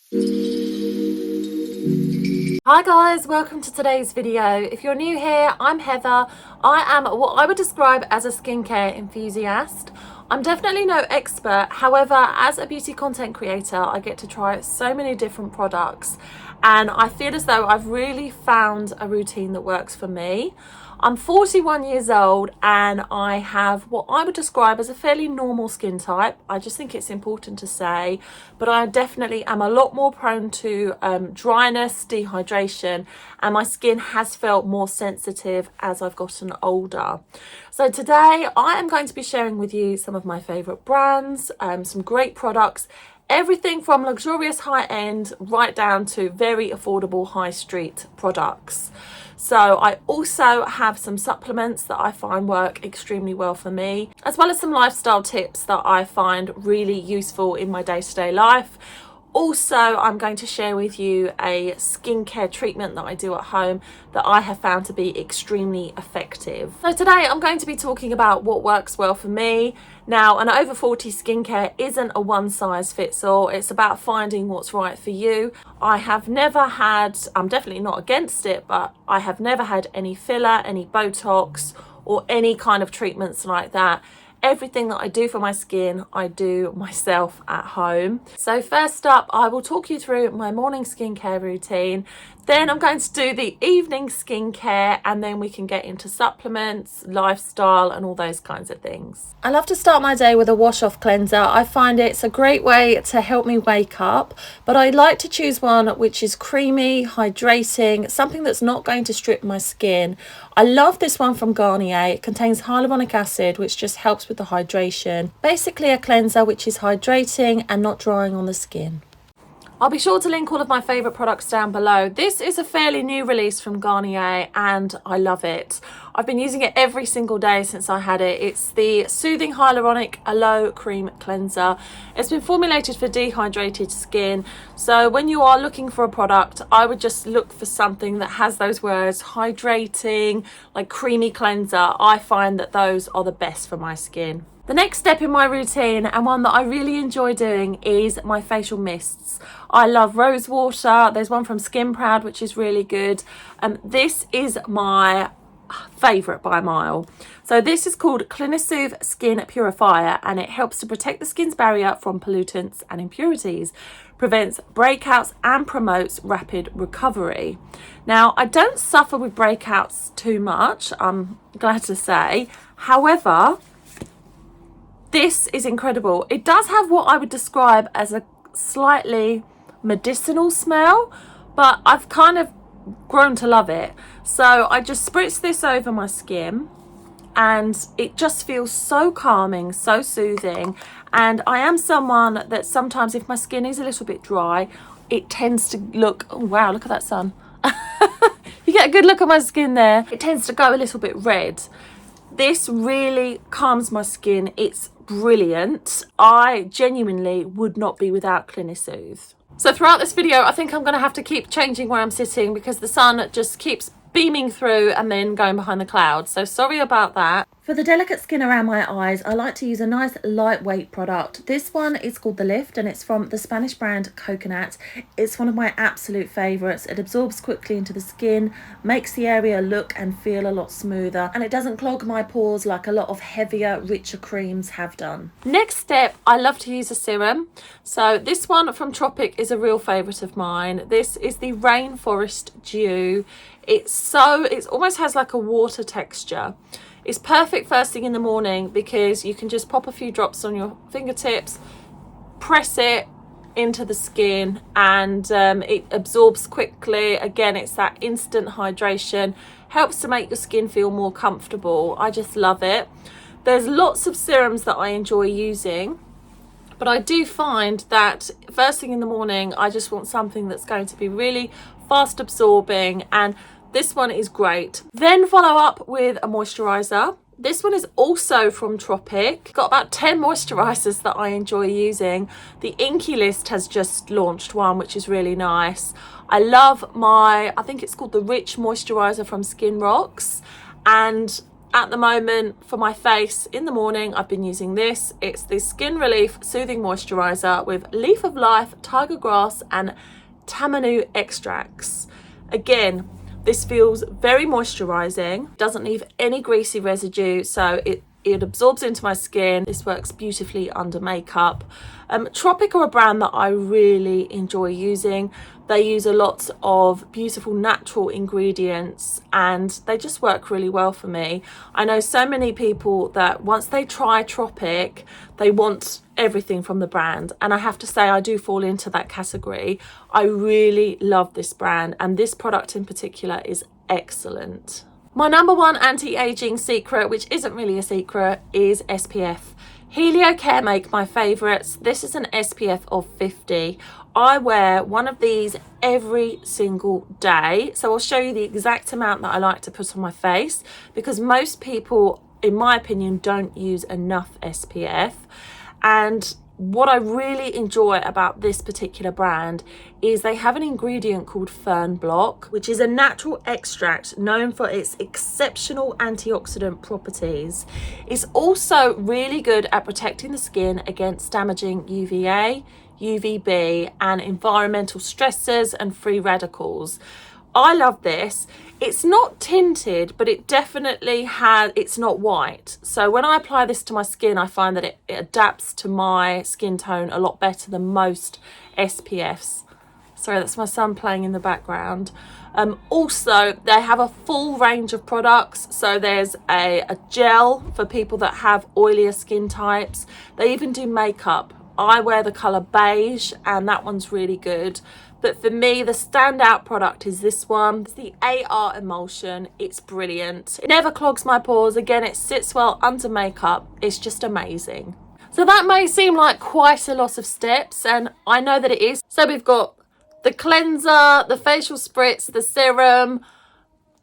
Hi guys, welcome to today's video. If you're new here, I'm Heather. I am what I would describe as a skincare enthusiast. I'm definitely no expert, however, as a beauty content creator, I get to try so many different products and I feel as though I've really found a routine that works for me. I'm 41 years old and I have what I would describe as a fairly normal skin type. I just think it's important to say, but I definitely am a lot more prone to dryness, dehydration, and my skin has felt more sensitive as I've gotten older. So today I am going to be sharing with you some of my favorite brands, some great products, everything from luxurious high-end right down to very affordable high street products. So I also have some supplements that I find work extremely well for me, as well as some lifestyle tips that I find really useful in my day-to-day life. Also, I'm going to share with you a skincare treatment that I do at home that I have found to be extremely effective. So today I'm going to be talking about what works well for me. Now, an over 40 skincare isn't a one size fits all. It's about finding what's right for you. I have never had, I'm definitely not against it, but I have never had any filler, any Botox, or any kind of treatments like that. Everything that I do for my skin, I do myself at home. So first up, I will talk you through my morning skincare routine. Then I'm going to do the evening skincare, and then we can get into supplements, lifestyle, and all those kinds of things. I love to start my day with a wash-off cleanser. I find it's a great way to help me wake up, but I like to choose one which is creamy, hydrating, something that's not going to strip my skin. I love this one from Garnier. It contains hyaluronic acid, which just helps with the hydration. Basically a cleanser which is hydrating and not drying on the skin. I'll be sure to link all of my favourite products down below. This is a fairly new release from Garnier and I love it. I've been using it every single day since I had it. It's the Soothing Hyaluronic Aloe Cream Cleanser. It's been formulated for dehydrated skin. So when you are looking for a product, I would just look for something that has those words, hydrating, like creamy cleanser. I find that those are the best for my skin. The next step in my routine, and one that I really enjoy doing, is my facial mists. I love rose water. There's one from Skin Proud which is really good. This is my favourite by a mile. So this is called Clinisoothe Skin Purifier, and it helps to protect the skin's barrier from pollutants and impurities, prevents breakouts and promotes rapid recovery. Now, I don't suffer with breakouts too much, I'm glad to say. However, this is incredible. It does have what I would describe as a slightly medicinal smell, but I've kind of grown to love it. So I just spritz this over my skin and it just feels so calming, so soothing. And I am someone that sometimes if my skin is a little bit dry, it tends to look, oh wow, look at that sun. You get a good look at my skin there. It tends to go a little bit red. This really calms my skin. It's brilliant. I genuinely would not be without Clinisoothe. So throughout this video, I think I'm going to have to keep changing where I'm sitting because the sun just keeps beaming through and then going behind the clouds. So sorry about that. For the delicate skin around my eyes, I like to use a nice lightweight product. This one is called The Lift and it's from the Spanish brand Coconut. It's one of my absolute favourites. It absorbs quickly into the skin, makes the area look and feel a lot smoother, and it doesn't clog my pores like a lot of heavier, richer creams have done. Next step, I love to use a serum. So this one from Tropic is a real favourite of mine. This is the Rainforest Dew. It almost has like a water texture. It's perfect first thing in the morning because you can just pop a few drops on your fingertips, press it into the skin, and it absorbs quickly. Again, it's that instant hydration, helps to make your skin feel more comfortable. I just love it. There's lots of serums that I enjoy using, but I do find that first thing in the morning, I just want something that's going to be really fast absorbing, and this one is great. Then follow up with a moisturizer. This one is also from Tropic. Got about 10 moisturizers that I enjoy using. The Inky List has just launched one, which is really nice. I love I think it's called the Rich Moisturizer from Skin Rocks. And at the moment for my face in the morning, I've been using this. It's the Skin Relief Soothing Moisturiser with Leaf of Life, Tiger Grass and Tamanu extracts. Again, this feels very moisturising, doesn't leave any greasy residue, so it absorbs into my skin. This works beautifully under makeup. Tropic are a brand that I really enjoy using. They use a lot of beautiful natural ingredients and they just work really well for me. I know so many people that once they try Tropic, they want everything from the brand, and I have to say I do fall into that category. I really love this brand, and this product in particular is excellent. My number one anti-aging secret, which isn't really a secret, is SPF. Helio Care make my favourites. This is an SPF of 50. I wear one of these every single day. So I'll show you the exact amount that I like to put on my face, because most people, in my opinion, don't use enough SPF. And what I really enjoy about this particular brand is they have an ingredient called Fern Block, which is a natural extract known for its exceptional antioxidant properties. It's also really good at protecting the skin against damaging UVA, UVB and environmental stressors and free radicals. I love this. It's not tinted, but it definitely has, it's not white. So when I apply this to my skin, I find that it adapts to my skin tone a lot better than most SPFs. Sorry, that's my son playing in the background. Also, they have a full range of products. So there's a gel for people that have oilier skin types. They even do makeup. I wear the colour beige and that one's really good. But for me, the standout product is this one. It's the AR Emulsion. It's brilliant. It never clogs my pores. Again, it sits well under makeup. It's just amazing. So that may seem like quite a lot of steps, and I know that it is. So we've got the cleanser, the facial spritz, the serum,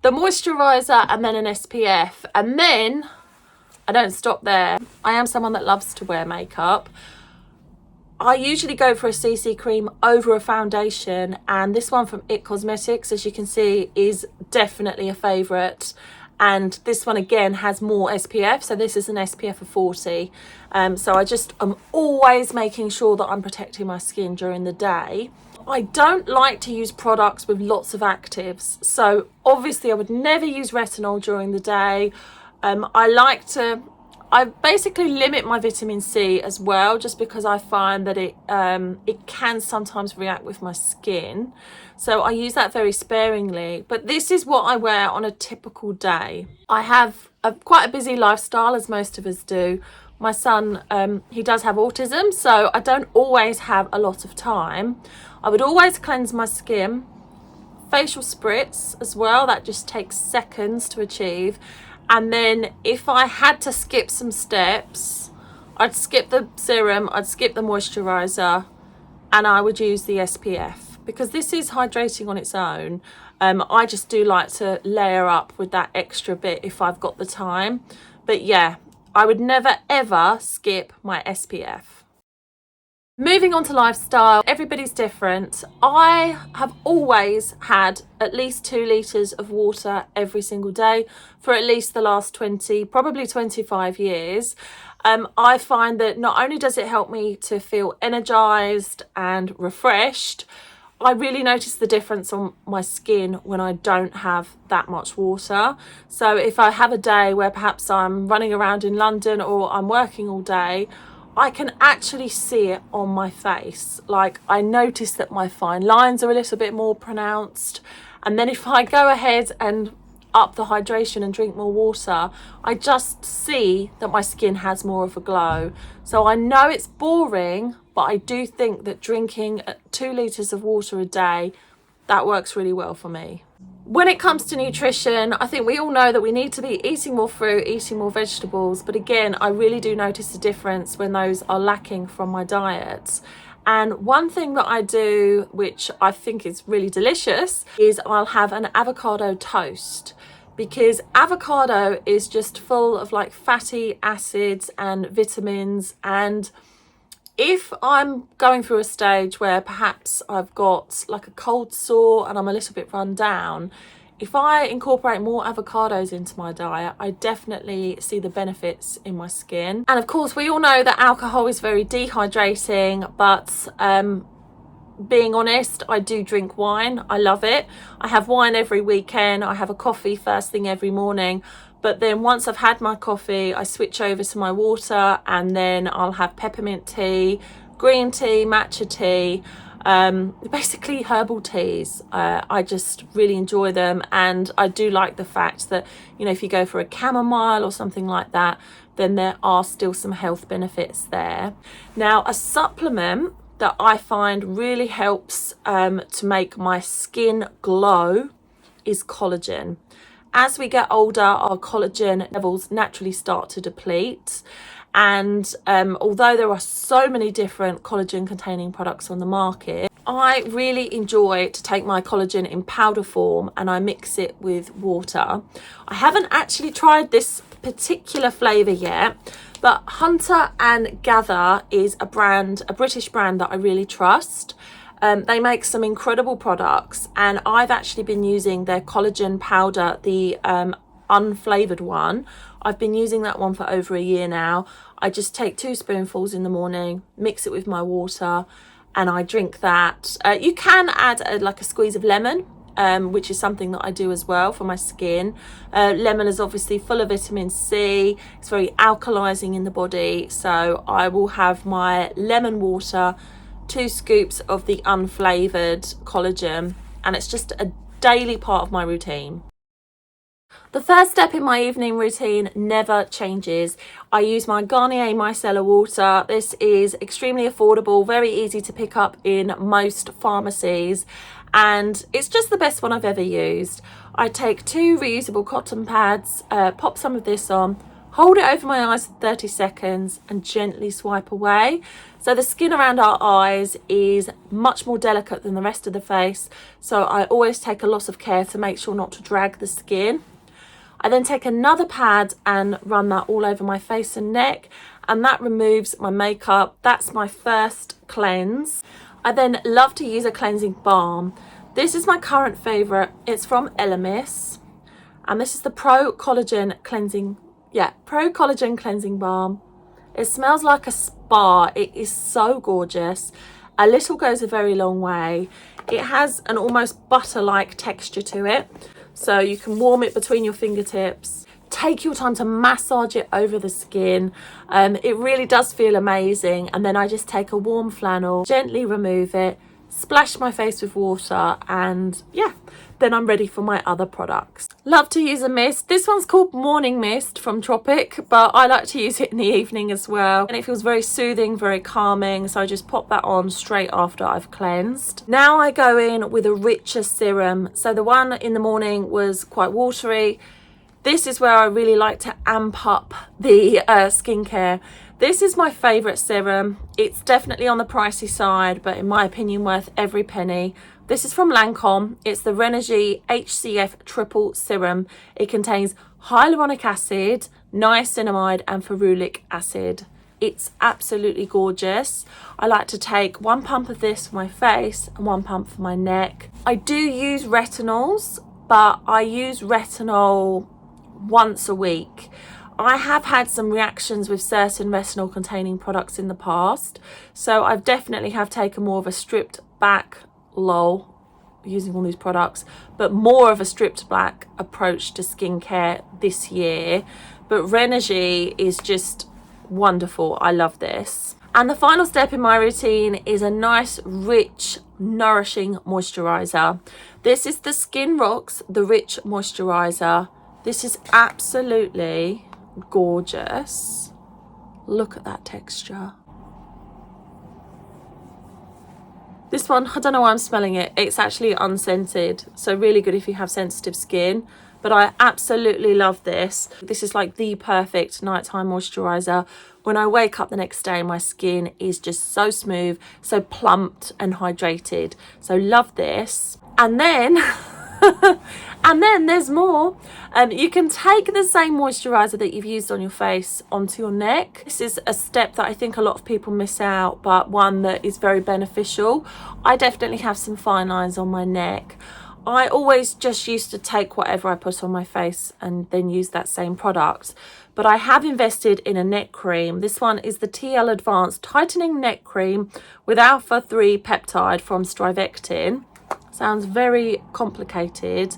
the moisturiser, and then an SPF. And then, I don't stop there. I am someone that loves to wear makeup. I usually go for a CC cream over a foundation, and this one from It Cosmetics, as you can see, is definitely a favourite. And this one again has more SPF, so this is an SPF of 40. So I'm always making sure that I'm protecting my skin during the day. I don't like to use products with lots of actives, so obviously I would never use retinol during the day. I basically limit my vitamin C as well, just because I find that it can sometimes react with my skin. So I use that very sparingly. But this is what I wear on a typical day. I have quite a busy lifestyle, as most of us do. My son, he does have autism, so I don't always have a lot of time. I would always cleanse my skin. Facial spritz as well, that just takes seconds to achieve. And then if I had to skip some steps, I'd skip the serum, I'd skip the moisturiser, and I would use the SPF, because this is hydrating on its own. I just do like to layer up with that extra bit if I've got the time. But yeah, I would never ever skip my SPF. Moving on to lifestyle, everybody's different. I have always had at least 2 litres of water every single day for at least the last 20, probably 25 years. I find that not only does it help me to feel energised and refreshed, I really notice the difference on my skin when I don't have that much water. So if I have a day where perhaps I'm running around in London or I'm working all day, I can actually see it on my face. Like, I notice that my fine lines are a little bit more pronounced. And then if I go ahead and up the hydration and drink more water, I just see that my skin has more of a glow. So I know it's boring, but I do think that drinking 2 litres of water a day, that works really well for me. When it comes to nutrition, I think we all know that we need to be eating more fruit, eating more vegetables. But again, I really do notice a difference when those are lacking from my diet. And one thing that I do, which I think is really delicious, is I'll have an avocado toast, because avocado is just full of like fatty acids and vitamins. And if I'm going through a stage where perhaps I've got like a cold sore and I'm a little bit run down, if I incorporate more avocados into my diet, I definitely see the benefits in my skin. And of course, we all know that alcohol is very dehydrating, but being honest, I do drink wine. I love it. I have wine every weekend. I have a coffee first thing every morning. But then once I've had my coffee, I switch over to my water, and then I'll have peppermint tea, green tea, matcha tea, basically herbal teas. I just really enjoy them, and I do like the fact that, you know, if you go for a chamomile or something like that, then there are still some health benefits there. Now, a supplement that I find really helps to make my skin glow is collagen. As we get older, our collagen levels naturally start to deplete. And although there are so many different collagen containing products on the market, I really enjoy to take my collagen in powder form and I mix it with water. I haven't actually tried this particular flavour yet, but Hunter and Gather is a brand, a British brand that I really trust. They make some incredible products, and I've actually been using their collagen powder, the unflavoured one. I've been using that one for over a year now. I just take 2 spoonfuls in the morning, mix it with my water, and I drink that. You can add like a squeeze of lemon, which is something that I do as well for my skin. Lemon is obviously full of vitamin C. It's very alkalizing in the body. So I will have my lemon water, 2 scoops of the unflavoured collagen, and it's just a daily part of my routine. The first step in my evening routine never changes. I use my Garnier Micellar water. This is extremely affordable, very easy to pick up in most pharmacies, and it's just the best one I've ever used. I take 2 reusable cotton pads, pop some of this on, hold it over my eyes for 30 seconds and gently swipe away. So the skin around our eyes is much more delicate than the rest of the face, so I always take a lot of care to make sure not to drag the skin. I then take another pad and run that all over my face and neck, and that removes my makeup. That's my first cleanse. I then love to use a cleansing balm. This is my current favourite. It's from Elemis, and this is the Pro Collagen Cleansing Balm. It smells like a spa. It is so gorgeous. A little goes a very long way. It has an almost butter-like texture to it, so you can warm it between your fingertips. Take your time to massage it over the skin. It really does feel amazing. And then I just take a warm flannel, gently remove it, splash my face with water, and yeah, then I'm ready for my other products. Love to use a mist. This one's called Morning Mist from Tropic, but I like to use it in the evening as well. And it feels very soothing, very calming. So I just pop that on straight after I've cleansed. Now I go in with a richer serum. So the one in the morning was quite watery. This is where I really like to amp up the skincare. This is my favourite serum. It's definitely on the pricey side, but in my opinion, worth every penny. This is from Lancôme. It's the Renergie HCF Triple Serum. It contains hyaluronic acid, niacinamide, and ferulic acid. It's absolutely gorgeous. I like to take 1 pump of this for my face and 1 pump for my neck. I do use retinols, but I use retinol once a week. I have had some reactions with certain retinol containing products in the past, so I've definitely have taken more of a stripped back using all these products, but more of a stripped back approach to skincare this year. But Renergie is just wonderful. I love this. And the final step in my routine is a nice, rich, nourishing moisturizer. This is the Skin Rocks The Rich Moisturizer. This is absolutely gorgeous. Look at that texture. This one, I don't know why I'm smelling it. It's actually unscented, so really good if you have sensitive skin. But I absolutely love this. This is like the perfect nighttime moisturizer. When I wake up the next day, my skin is just so smooth, so plumped and hydrated. So love this. And then and then there's more. You can take the same moisturizer that you've used on your face onto your neck. This is a step that I think a lot of people miss out, but one that is very beneficial. I definitely have some fine lines on my neck. I always just used to take whatever I put on my face and then use that same product. But I have invested in a neck cream. This one is the TL Advanced Tightening Neck Cream with Alpha 3 Peptide from Strivectin. Sounds very complicated,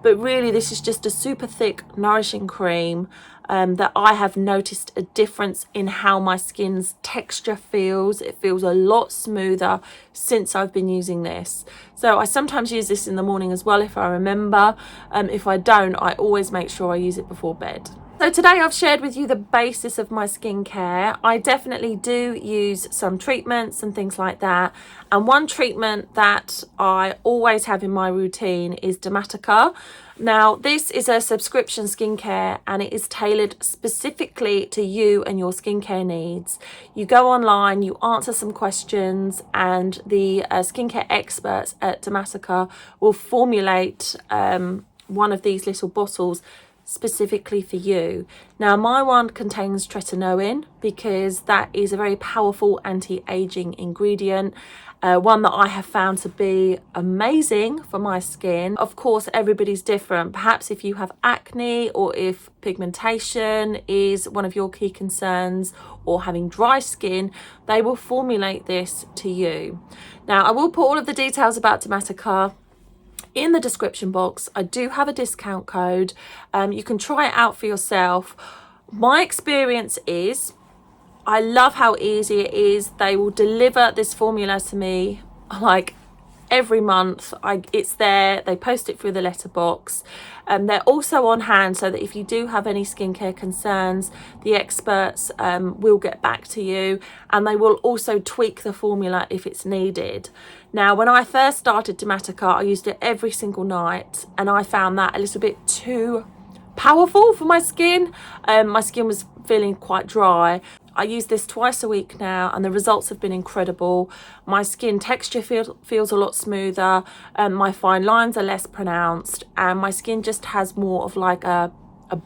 but really this is just a super thick, nourishing cream that I have noticed a difference in how my skin's texture feels. It feels a lot smoother since I've been using this. So I sometimes use this in the morning as well if I remember. If I don't, I always make sure I use it before bed. So today I've shared with you the basis of my skincare. I definitely do use some treatments and things like that. And one treatment that I always have in my routine is Dermatica. Now, this is a subscription skincare and it is tailored specifically to you and your skincare needs. You go online, you answer some questions, and the skincare experts at Dermatica will formulate one of these little bottles specifically for you. Now, my one contains tretinoin because that is a very powerful anti-aging ingredient. One that I have found to be amazing for my skin. Of course, everybody's different. Perhaps if you have acne or if pigmentation is one of your key concerns or having dry skin, they will formulate this to you. Now, I will put all of the details about Dermatica in the description box. I do have a discount code. You can try it out for yourself. My experience is I love how easy it is. They will deliver this formula to me like every month. It's there. They post it through the letterbox. They're also on hand so that if you do have any skincare concerns, the experts will get back to you, and they will also tweak the formula if it's needed. Now, when I first started Dermatica, I used it every single night, and I found that a little bit too powerful for my skin. My skin was feeling quite dry. I use this twice a week now and the results have been incredible. My skin texture feels a lot smoother, my fine lines are less pronounced, and my skin just has more of like a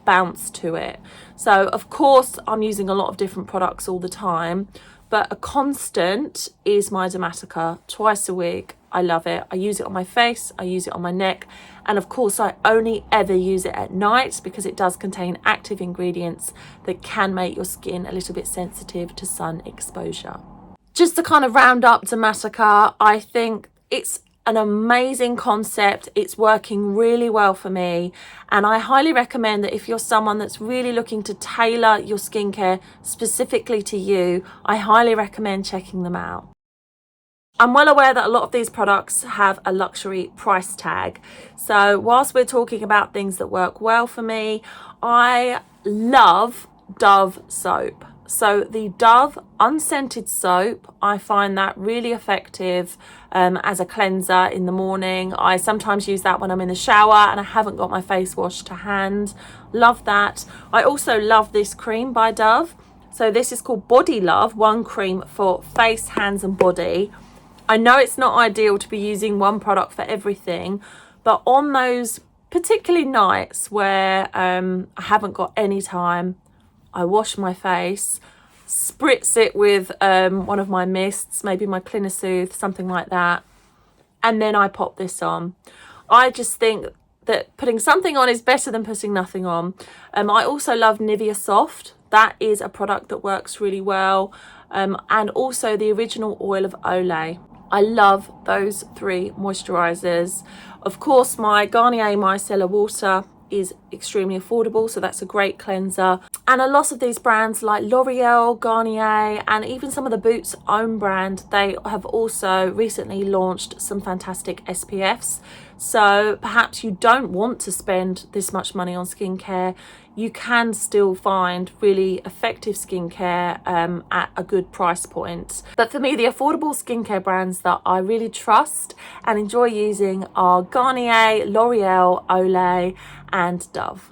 bounce to it. So of course I'm using a lot of different products all the time, but a constant is my Dermatica twice a week. I love it. I use it on my face, I use it on my neck, and of course I only ever use it at night because it does contain active ingredients that can make your skin a little bit sensitive to sun exposure. Just to kind of round up Dermatica, I think it's an amazing concept. It's working really well for me, and I highly recommend that if you're someone that's really looking to tailor your skincare specifically to you, I highly recommend checking them out. I'm well aware that a lot of these products have a luxury price tag. So whilst we're talking about things that work well for me, I love Dove soap. So the Dove unscented soap, I find that really effective as a cleanser in the morning. I sometimes use that when I'm in the shower and I haven't got my face wash to hand. Love that. I also love this cream by Dove. So this is called Body Love, one cream for face, hands and body. I know it's not ideal to be using one product for everything, but on those particularly nights where I haven't got any time, I wash my face, spritz it with one of my mists, maybe my Clinisoothe, something like that, and then I pop this on. I just think that putting something on is better than putting nothing on. I also love Nivea Soft. That is a product that works really well, and also the original oil of Olay. I love those three moisturizers. Of course, my Garnier Micellar Water is extremely affordable, so that's a great cleanser. And a lot of these brands like L'Oreal, Garnier, and even some of the Boots own brand, they have also recently launched some fantastic SPFs. So perhaps you don't want to spend this much money on skincare. You can still find really effective skincare at a good price point. But for me, the affordable skincare brands that I really trust and enjoy using are Garnier, L'Oreal, Olay, and Dove.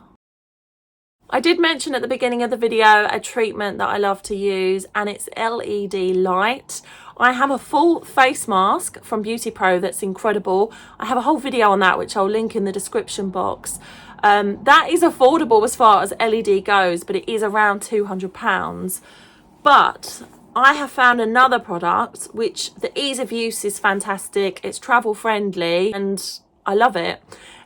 I did mention at the beginning of the video a treatment that I love to use, and it's LED light. I have a full face mask from Beautypro that's incredible. I have a whole video on that which I'll link in the description box. That is affordable as far as LED goes, but it is around £200. But I have found another product which the ease of use is fantastic. It's travel friendly, and I love it.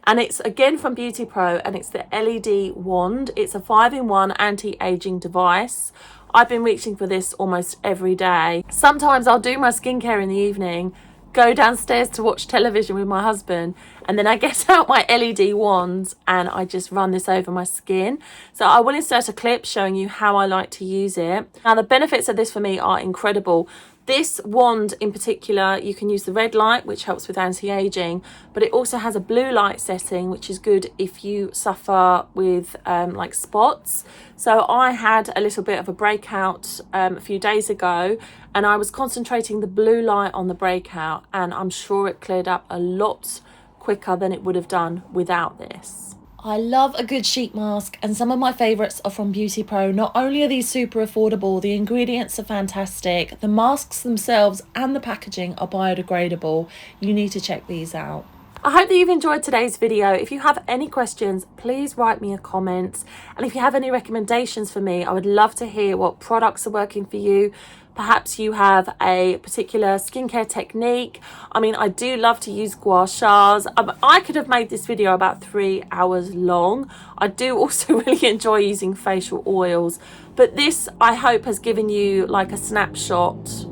And it's again from Beautypro, and it's the LED wand. It's a 5-in-1 anti-aging device. I've been reaching for this almost every day. Sometimes I'll do my skincare in the evening, go downstairs to watch television with my husband, and then I get out my LED wand and I just run this over my skin. So I will insert a clip showing you how I like to use it. Now the benefits of this for me are incredible. This wand in particular, you can use the red light, which helps with anti-aging, but it also has a blue light setting, which is good if you suffer with like spots. So I had a little bit of a breakout a few days ago, and I was concentrating the blue light on the breakout, and I'm sure it cleared up a lot quicker than it would have done without this. I love a good sheet mask, and some of my favourites are from Beautypro. Not only are these super affordable, the ingredients are fantastic, the masks themselves and the packaging are biodegradable. You need to check these out. I hope that you've enjoyed today's video. If you have any questions, please write me a comment. And if you have any recommendations for me, I would love to hear what products are working for you. Perhaps you have a particular skincare technique. I mean, I do love to use gua shas. I could have made this video about 3 hours long. I do also really enjoy using facial oils. But this, I hope, has given you like a snapshot.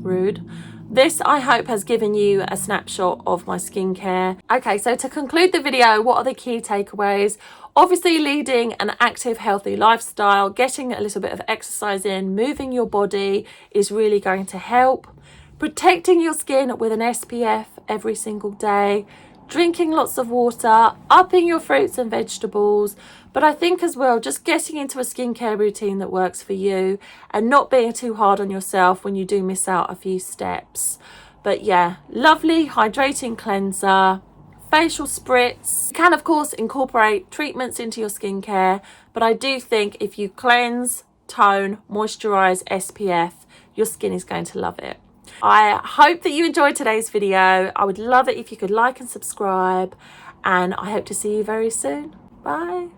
Rude. This, I hope, has given you a snapshot of my skincare. Okay, so to conclude the video, what are the key takeaways? Obviously, leading an active, healthy lifestyle, getting a little bit of exercise in, moving your body is really going to help. Protecting your skin with an SPF every single day. Drinking lots of water, upping your fruits and vegetables. But I think as well, just getting into a skincare routine that works for you and not being too hard on yourself when you do miss out a few steps. But yeah, lovely hydrating cleanser, facial spritz. You can of course incorporate treatments into your skincare, but I do think if you cleanse, tone, moisturize, SPF, your skin is going to love it. I hope that you enjoyed today's video. I would love it if you could like and subscribe, and I hope to see you very soon. Bye.